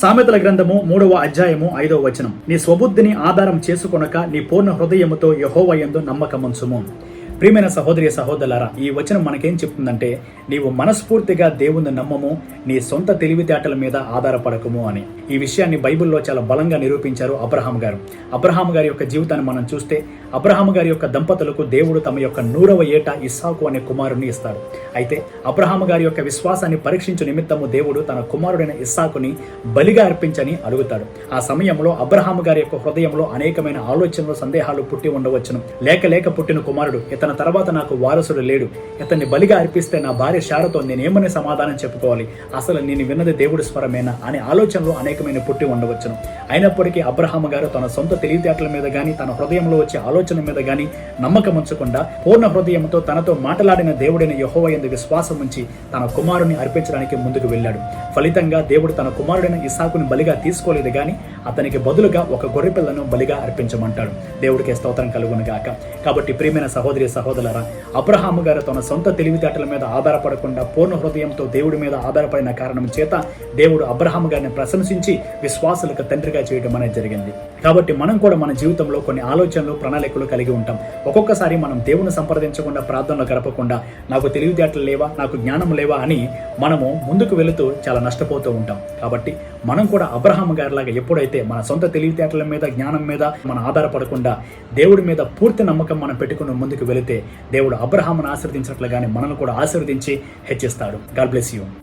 సామెతల గ్రంథము 3వ అధ్యాయము 5వ వచనం. నీ స్వబుద్ధిని ఆధారం చేసుకొనక నీ పూర్ణ హృదయముతో యెహోవా యందు నమ్మకముంచుము. ప్రియమైన సహోదరి సహోదరులారా, ఈ వచనం మనకేం చెప్తుందంటే, నీవు మనస్ఫూర్తిగా దేవుని నమ్మము, నీ సొంత తెలివితేటల మీద ఆధారపడకము అని. ఈ విషయాన్ని బైబిల్లో చాలా బలంగా నిరూపించారు అబ్రహాం గారు. అబ్రహాం గారి యొక్క జీవితాన్ని మనం చూస్తే, అబ్రహాం గారి యొక్క దంపతులకు దేవుడు తమ యొక్క 100వ ఏట ఇస్సాకు అనే కుమారుని ఇస్తాడు. అయితే అబ్రహాం గారి యొక్క విశ్వాసాన్ని పరీక్షించు నిమిత్తము దేవుడు తన కుమారుడైన ఇస్సాకుని బలిగా అర్పించని అడుగుతాడు. ఆ సమయంలో అబ్రహాం గారి యొక్క హృదయంలో అనేకమైన ఆలోచనలు, సందేహాలు పుట్టి ఉండవచ్చును. లేక పుట్టిన కుమారుడు, ఇతని తర్వాత నాకు వారసుడు లేడు, ఇతన్ని బలిగా అర్పిస్తే నా భార్య శారతో నేనేమని సమాధానం చెప్పుకోవాలి, అసలు నేను విన్నది దేవుడి స్వరమేనా అనే ఆలోచనలు అనేకమైన పుట్టి ఉండవచ్చును. అయినప్పటికీ అబ్రహాం గారు తన సొంత తెలివితేటల మీద గానీ, తన హృదయంలో వచ్చే ఆలోచన మీద గానీ నమ్మకం ఉంచకుండా పూర్ణ హృదయంతో తనతో మాట్లాడిన దేవుడైన యెహోవా యందు విశ్వాసం ఉంచి తన కుమారుని అర్పించడానికి ముందుకు వెళ్ళాడు. ఫలితంగా దేవుడు తన కుమారుడైన ఇస్సాకుని బలిగా తీసుకోలేదు గాని అతనికి బదులుగా ఒక గొర్రెపిల్లను బలిగా అర్పించమంటాడు. దేవుడికి స్తోత్రం కలుగును గాక. కాబట్టి ప్రియమైన సహోదరి సహోదరులారా, అబ్రహాము గారు తన సొంత తెలివితేటల మీద ఆధారపడకుండా పూర్ణ హృదయంతో దేవుడి మీద ఆధారపడిన కారణం చేత దేవుడు అబ్రహాము గారిని ప్రశంసించి విశ్వాసులకు తండ్రిగా చేయడం అనేది జరిగింది. కాబట్టి మనం కూడా మన జీవితంలో కొన్ని ఆలోచనలు, ప్రణాళికలు కలిగి ఉంటాం. ఒక్కొక్కసారి మనం దేవుని సంప్రదించకుండా, ప్రార్థనలో గడపకుండా, నాకు తెలివితేటలు లేవా, నాకు జ్ఞానం లేవా అని మనము ముందుకు వెళుతూ చాలా నష్టపోతూ ఉంటాం. కాబట్టి మనం కూడా అబ్రహాము గారిలాగా ఎప్పుడైతే మన సొంత తెలివితేటల మీద, జ్ఞానం మీద మనం ఆధారపడకుండా దేవుడి మీద పూర్తి నమ్మకం మనం పెట్టుకుని ముందుకు వెళితే దేవుడు అబ్రహామును ఆశీర్వదించినట్లుగానే మనల్ని కూడా ఆశీర్వదించి హెచ్చిస్తాడు. God bless you.